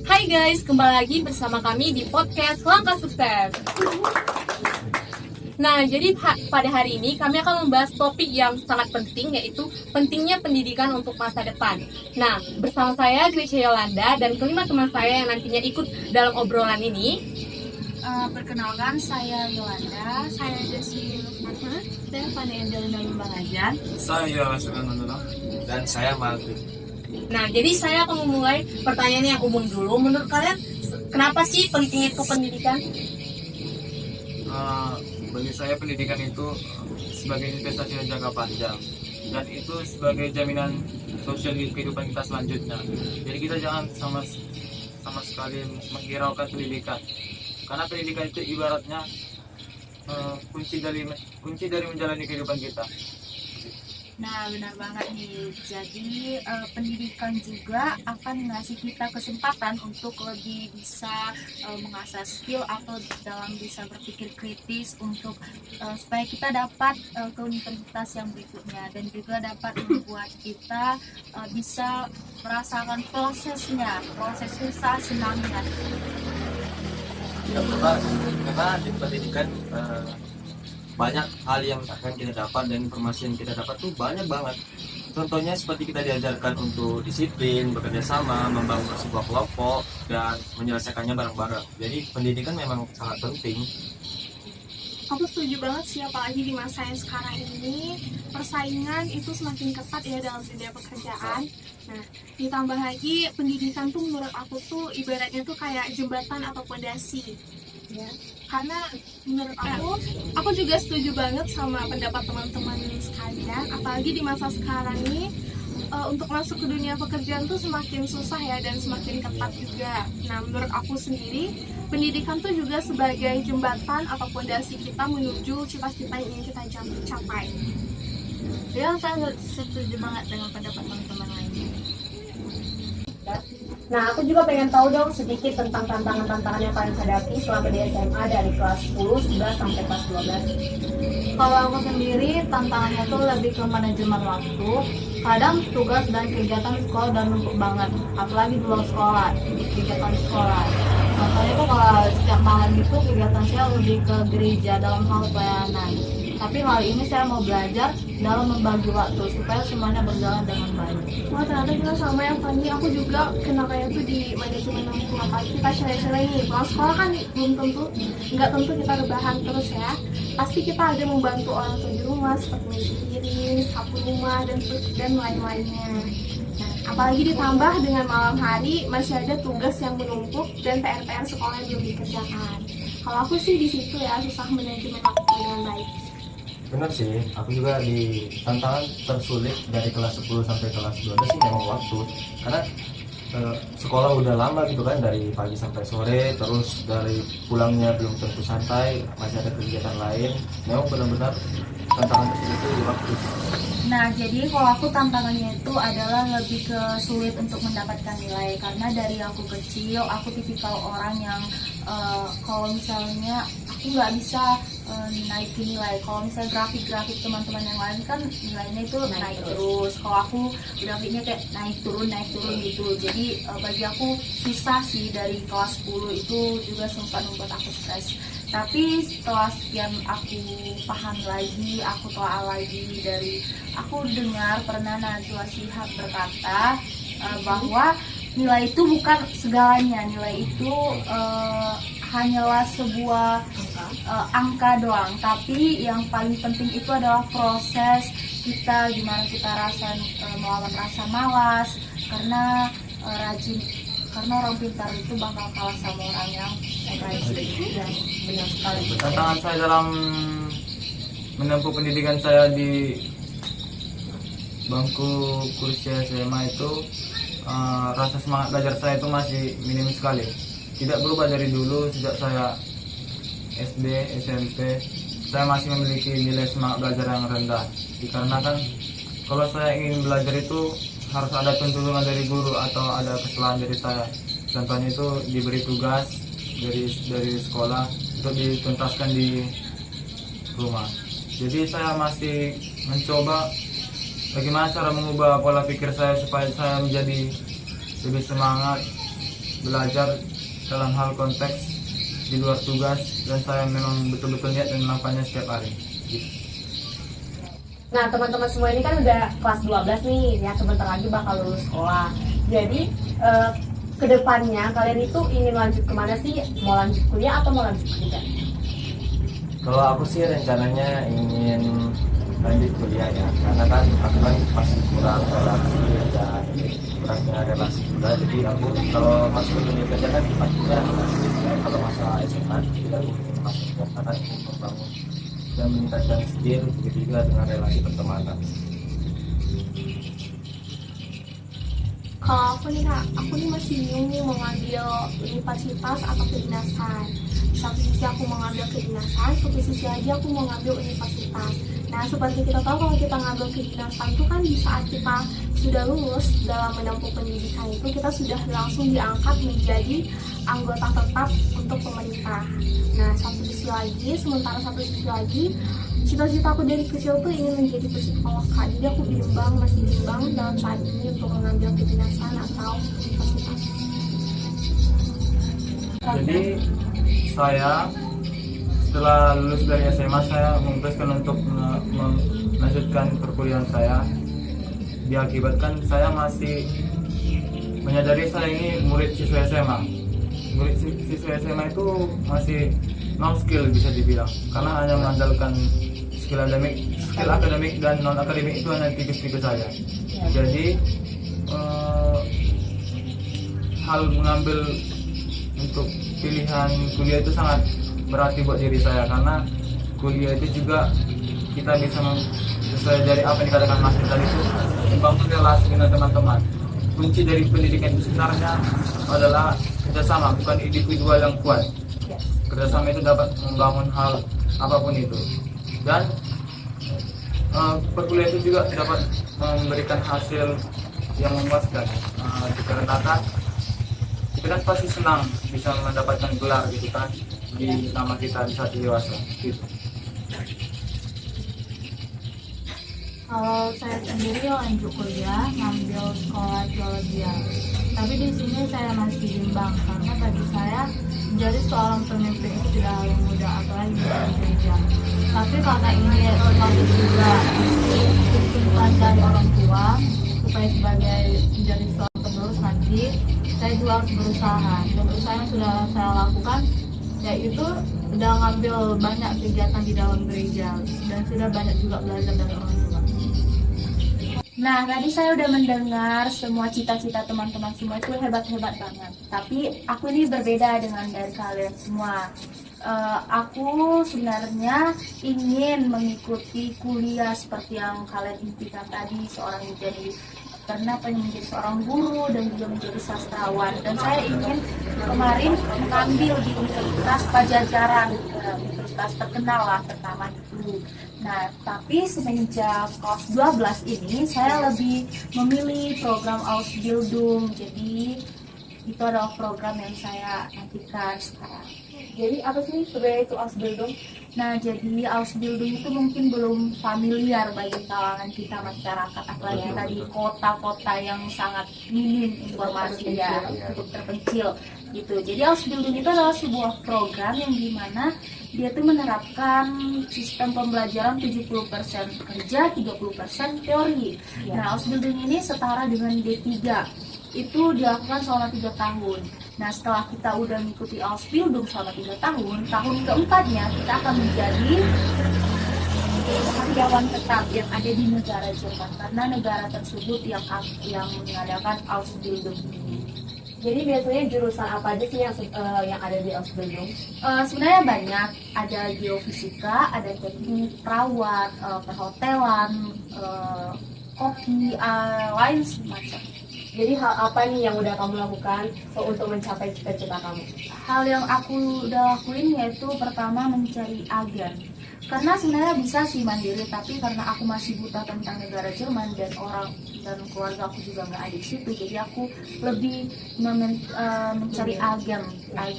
Hai guys, kembali lagi bersama kami di podcast Langkah Sukses. Nah, jadi pada hari ini kami akan membahas topik yang sangat penting, yaitu pentingnya pendidikan untuk masa depan. Nah, bersama saya Grisha Yolanda dan kelima teman saya yang nantinya ikut dalam obrolan ini. Perkenalkan, saya Yolanda, saya Desi Lukman, saya Fani Angelina Lumbangajan. Saya Sunan Manurang dan saya Malvi. Nah, jadi saya akan memulai pertanyaan yang umum dulu. Menurut kalian, kenapa sih penting itu pendidikan? Bagi saya pendidikan itu sebagai investasi yang jangka panjang dan itu sebagai jaminan sosial kehidupan kita selanjutnya. Jadi kita jangan sama sekali menghiraukan pendidikan, karena pendidikan itu ibaratnya kunci dari menjalani kehidupan kita. Nah, benar banget nih. Jadi pendidikan juga akan ngasih kita kesempatan untuk lebih bisa mengasah skill atau dalam bisa berpikir kritis untuk supaya kita dapat ke universitas yang berikutnya, dan juga dapat membuat kita bisa merasakan proses susah senangnya. Ya, karena di pendidikan banyak hal yang akan kita dapat dan informasi yang kita dapat tuh banyak banget. Contohnya seperti kita diajarkan untuk disiplin, bekerja sama, membangun sebuah kelompok, dan menyelesaikannya bareng-bareng. Jadi pendidikan memang sangat penting. Aku setuju banget sih, apalagi di masa yang sekarang ini persaingan itu semakin ketat ya dalam dunia pekerjaan. Nah, ditambah lagi pendidikan tuh menurut aku tuh ibaratnya tuh kayak jembatan atau pondasi ya. Karena menurut aku juga setuju banget sama pendapat teman-teman sekalian, apalagi di masa sekarang ini untuk masuk ke dunia pekerjaan tuh semakin susah ya, dan semakin ketat juga. Nah, menurut aku sendiri, pendidikan tuh juga sebagai jembatan atau fondasi kita menuju cita-cita yang ingin kita capai. Ya, saya setuju banget dengan pendapat teman-teman lainnya. Nah, aku juga pengen tahu dong sedikit tentang tantangan-tantangan yang kalian hadapi selama di SMA dari kelas 10, 11, sampai kelas 12. Kalau aku sendiri, tantangannya tuh lebih ke manajemen waktu. Kadang tugas dan kegiatan sekolah udah numpuk banget, apalagi di luar sekolah, kegiatan sekolah. Contohnya tuh kalau setiap malam itu kegiatan saya lebih ke gereja dalam hal pelayanan. Tapi kali ini saya mau belajar dalam membagi waktu supaya semuanya berjalan dengan baik. Wah, ternyata kita sama yang Fanny. Aku juga kena kayak tuh di manajemen waktu. Apalagi kita share-share nih, pulang sekolah kan nggak tentu kita rebahan terus ya. Pasti kita ada membantu orang tua di rumah seperti nyuci piring, sapu rumah, dan lain-lainnya. Nah, apalagi ditambah dengan malam hari masih ada tugas yang menumpuk dan PR-PR sekolah yang belum dikerjakan. Kalau aku sih di situ ya, susah manajemen waktu dengan baik. Benar sih, aku juga di tantangan tersulit dari kelas 10 sampai kelas 12 sih memang waktu. Karena sekolah udah lama gitu kan, dari pagi sampai sore, terus dari pulangnya belum tentu santai, masih ada kegiatan lain. Memang benar-benar tantangan tersulit itu di waktu. Nah, jadi kalau aku tantangannya itu adalah lebih ke sulit untuk mendapatkan nilai, karena dari aku kecil aku tipikal orang yang kalau misalnya aku nggak bisa naikin nilai. Kalau misalnya grafik teman-teman yang lain kan nilainya itu naik terus. Kalau aku grafiknya kayak naik turun gitu. Jadi bagi aku susah sih. Dari kelas 10 itu juga sempat membuat aku stres. Tapi setelah sekian aku paham lagi, aku telah lagi, dari aku dengar pernah Najwa Shihab berkata bahwa nilai itu bukan segalanya. Nilai itu hanyalah sebuah angka doang, tapi yang paling penting itu adalah proses kita, gimana kita melawan rasa malas, karena orang pintar itu bakal kalah sama orang yang rajin. Benar sekali. Tantangan saya dalam menempuh pendidikan saya di bangku kursi SMA itu, rasa semangat belajar saya itu masih minim sekali. Tidak berubah dari dulu. Sejak saya SD, SMP, saya masih memiliki nilai semangat belajar yang rendah. Dikarenakan kalau saya ingin belajar itu harus ada tuntunan dari guru atau ada kesalahan dari saya. Contohnya itu diberi tugas dari sekolah untuk dituntaskan di rumah. Jadi saya masih mencoba bagaimana cara mengubah pola pikir saya supaya saya menjadi lebih semangat belajar dalam hal konteks di luar tugas, dan saya memang betul-betul niat dan melakukannya setiap hari. Nah, teman-teman semua ini kan udah kelas 12 nih, ya sebentar lagi bakal lulus sekolah. Jadi, kedepannya kalian itu ingin lanjut kemana sih? Mau lanjut kuliah atau mau lanjut kerja? Kalau aku sih rencananya ingin lanjut kuliah ya, karena kan aku kan masih kurang relasi dan kurangnya relasi juga. Jadi aku kalau masuk ke dunia kerja kan pastinya kalau masa SMA tidak ingin masuk ke karena ingin membangun dan meningkatkan skill, begitu juga dengan relasi pertemanan. Kalau aku nih kak, aku nih masih bingung nih mau ngambil universitas atau kedinasan. Di satu sisi aku mau ngambil kedinasan, satu sisi lagi aku mau ngambil universitas. Nah, seperti kita tahu kalau kita ngambil kedinasan itu kan di saat kita sudah lulus dalam menempuh pendidikan itu kita sudah langsung diangkat menjadi anggota tetap untuk pemerintah. Nah, sementara satu sisi lagi, cita-cita aku dari kecil tuh ingin menjadi psikolog kak. Jadi aku masih bimbang dalam saat ini untuk mengambil kedinasan atau universitas. Jadi saya setelah lulus dari SMA saya memutuskan untuk melanjutkan perkuliahan saya. Diakibatkan saya masih menyadari saya ini murid siswa SMA. Murid siswa SMA itu masih no skill bisa dibilang, karena hanya mengandalkan skill akademik dan non akademik itu hanya tipis-tipis saja. Jadi hal mengambil untuk pilihan kuliah itu sangat berarti buat diri saya, karena kuliah itu juga kita bisa sesuai dari apa yang dikatakan Mas tadi itu membangun relasi dengan teman-teman. Kunci dari pendidikan itu sebenarnya adalah kerjasama, bukan individual yang kuat. Kerjasama itu dapat membangun hal apapun itu, dan perkuliahan itu juga dapat memberikan hasil yang memuaskan. Dikarenakan kita kan pasti senang bisa mendapatkan gelar gitu kan di nama kita di saat dewasa gitu. Kalau saya sendiri lanjut kuliah ngambil sekolah teologi, tapi di sini saya masih bimbang karena bagi saya menjadi seorang pemimpin itu tidak hal yang mudah, apalagi di gereja. Tapi karena ini termasuk juga tuntutan dari orang tua supaya sebagai menjadi seorang penerus nanti, saya juga harus berusaha. Dan usaha yang sudah saya lakukan yaitu sudah ngambil banyak kegiatan di dalam gereja dan sudah banyak juga belajar dari orang tua. Nah, tadi saya udah mendengar semua cita-cita teman-teman semua itu hebat-hebat banget. Tapi aku ini berbeda dengan dari kalian semua. Aku sebenarnya ingin mengikuti kuliah seperti yang kalian impikan tadi, seorang menjadi seorang guru dan juga menjadi sastrawan. Dan saya ingin kemarin mengambil di Universitas Pajajaran, universitas terkenal lah pertama itu. Nah, tapi semenjak kelas 12 ini saya lebih memilih program Ausbildung. Jadi itu adalah program yang saya nantikan sekarang. Jadi apa sih sebenarnya itu Ausbildung? Nah, jadi Ausbildung itu mungkin belum familiar bagi kalangan kita masyarakat, apalagi kita di kota-kota yang sangat minim informasi ya, cukup terpencil gitu. Jadi Ausbildung itu adalah sebuah program yang dimana dia tuh menerapkan sistem pembelajaran 70% kerja, 30% teori. Nah, Ausbildung ini setara dengan D3. Itu dilakukan selama 3 tahun. Nah, setelah kita udah mengikuti Ausbildung selama 3 tahun, tahun keempatnya kita akan menjadi karyawan tetap yang ada di negara Jerman, karena negara tersebut yang mengadakan Ausbildung ini. Jadi biasanya jurusan apa aja sih yang ada di Ausbildung? Sebenarnya banyak, ada geofisika, ada teknik, perawat, perhotelan, koki, lain semacam. Jadi hal apa nih yang udah kamu lakukan untuk mencapai cita-cita kamu? Hal yang aku udah lakuin yaitu pertama mencari agen. Karena sebenarnya bisa sih mandiri, tapi karena aku masih buta tentang negara Jerman dan orang dan keluarga aku juga nggak ada di situ, jadi aku lebih mencari agen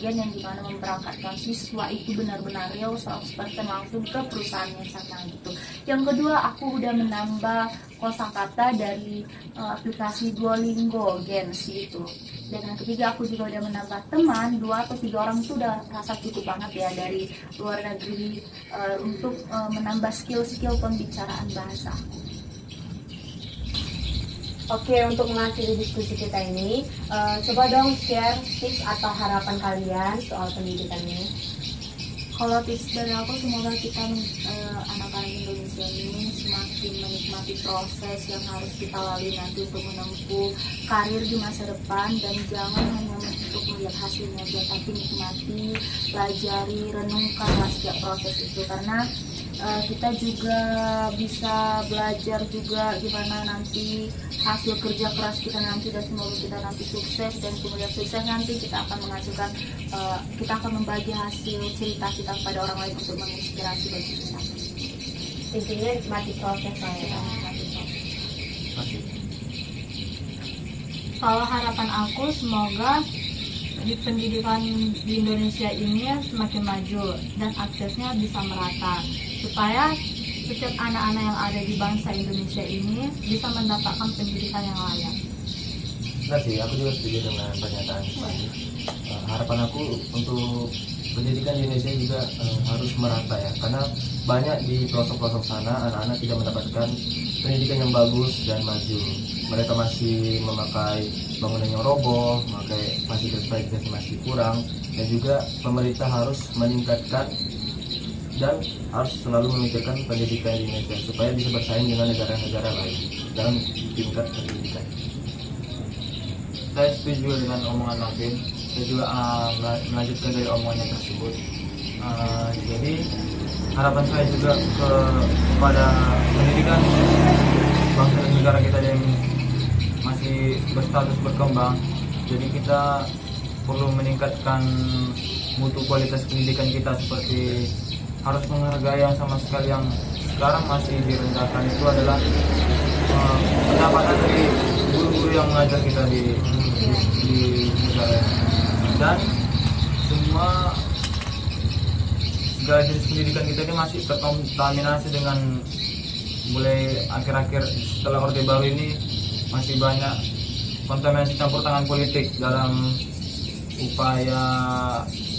yang dimana memberangkatkan siswa itu benar-benar real 100% langsung ke perusahaannya sana gitu. Yang kedua, aku udah menambah kosakata dari aplikasi Duolingo Gensi itu. Dan yang ketiga, aku juga udah menambah teman 2 atau 3 orang, itu udah rasa cukup banget ya dari luar negeri untuk menambah skill pembicaraan bahasa. Oke, untuk mengakhiri diskusi kita ini, coba dong share tips atau harapan kalian soal pendidikan ini. Kalau tips dari aku, semoga kita anak-anak Indonesia ini semakin menikmati proses yang harus kita lalui nanti untuk menempuh karir di masa depan, dan jangan hanya untuk melihat hasilnya aja, tapi nikmati, pelajari, renungkanlah setiap proses itu, karena kita juga bisa belajar juga gimana nanti hasil kerja keras kita nanti, dan semoga kita nanti sukses, dan kemudian sukses nanti kita akan menghasilkan kita akan membagi hasil cerita kita kepada orang lain untuk menginspirasi bagi sesama. Intinya nikmati proses saya. Masih. Kalau harapan aku, semoga di pendidikan di Indonesia ini semakin maju dan aksesnya bisa merata, supaya setiap anak-anak yang ada di bangsa Indonesia ini bisa mendapatkan pendidikan yang layak. Nah sih, aku juga setuju dengan pernyataan Fani. Harapan aku untuk pendidikan di Indonesia juga harus merata ya, karena banyak di pelosok-pelosok sana anak-anak tidak mendapatkan pendidikan yang bagus dan maju. Mereka masih memakai bangunan yang roboh, memakai fasilitas masih kurang, dan juga pemerintah harus meningkatkan dan harus selalu memikirkan pendidikan di Indonesia supaya bisa bersaing dengan negara-negara lain dalam tingkat pendidikan. Saya setuju dengan omongan Navin. Saya juga melanjutkan dari omongannya tersebut. Jadi harapan saya juga kepada pendidikan bangsa dan negara kita yang masih berstatus berkembang. Jadi kita perlu meningkatkan mutu kualitas pendidikan kita, seperti harus menghargai yang sama sekali yang sekarang masih direndahkan itu adalah pendapatan dari guru-guru yang mengajar kita di negara, dan semua segala jenis pendidikan kita ini masih terkontaminasi dengan, mulai akhir-akhir setelah Orde Baru ini masih banyak kontaminasi campur tangan politik dalam upaya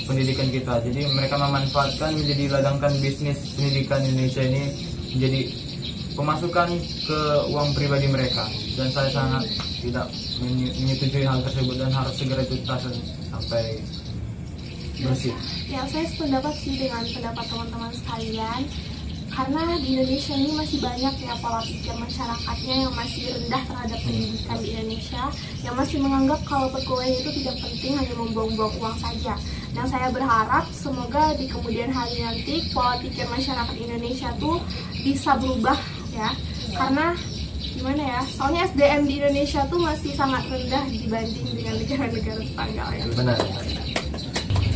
pendidikan kita. Jadi mereka memanfaatkan menjadi ladangkan bisnis pendidikan Indonesia ini menjadi pemasukan ke uang pribadi mereka, dan saya sangat tidak menyetujui hal tersebut dan harus segera dituntas sampai bersih. Ya, saya sependapat sih dengan pendapat teman-teman sekalian, karena di Indonesia ini masih banyak ya pola pikir masyarakatnya yang masih rendah terhadap pendidikan di Indonesia, yang masih menganggap kalau perkuliahan itu tidak penting, hanya membuang-buang uang saja. Dan saya berharap semoga di kemudian hari nanti pola pikir masyarakat Indonesia tuh bisa berubah ya, karena gimana ya, soalnya SDM di Indonesia tuh masih sangat rendah dibanding dengan negara-negara tetangga ya. Benar.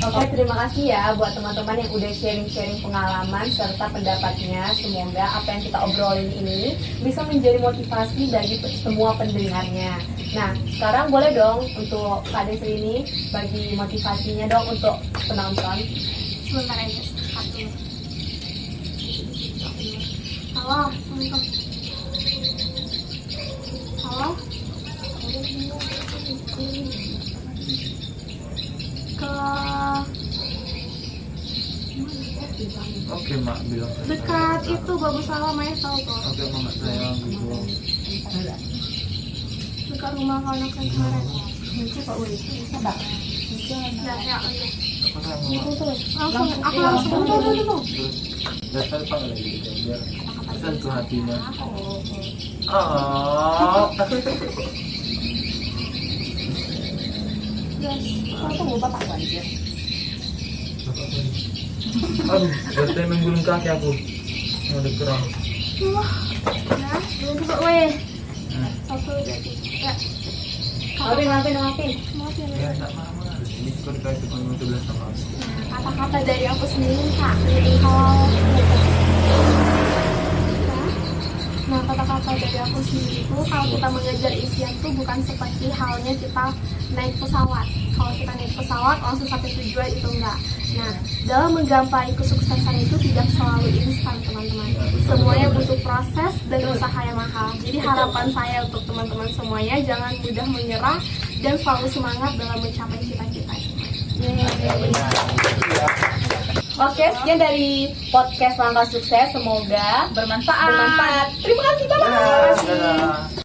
Oke, terima kasih ya buat teman-teman yang udah sharing-sharing pengalaman serta pendapatnya. Semoga apa yang kita obrolin ini bisa menjadi motivasi bagi semua pendengarnya. Nah, sekarang boleh dong untuk Kak Desri ini bagi motivasinya dong untuk penonton. Sebentar aja, satu. Halo, Assalamualaikum. Halo. Ke Oke mak, bilang dekat itu Bagus Salam ya, tahu tuh. Oke mama saya gitu. Dekat rumah kawan aku yang kemarin. Sabar. Ya, ya, iya. Apa saya mau? Langsung, aku langsung tuh. Dasar panggil lagi gitu biar pesan ke hatinya. Oh. Yes. Tunggu bapak aja. Aduh, dari menggulung kaki aku. Mau dikerang. Nah, belum coba weh. Satu jadi. Ya. Maafin. Maaf ya. Ya, tak marah-marah. Ini suka dikasih penuh 11 sama aku. Kata-kata dari aku sendiri Kak. Jadi kalau Nah, kata-kata dari aku sendiri itu, kalau kita mengejar impian tuh bukan seperti halnya kita naik pesawat. Kalau kita naik pesawat langsung sampai tujuan itu enggak. Nah, dalam menggapai kesuksesan itu tidak selalu instan, teman-teman. Semuanya butuh proses dan usaha yang mahal. Jadi harapan saya untuk teman-teman semuanya, jangan mudah menyerah dan selalu semangat dalam mencapai cita-cita. Oke, sekian dari podcast Langkah Sukses. Semoga bermanfaat. Terima kasih banget. Dadah.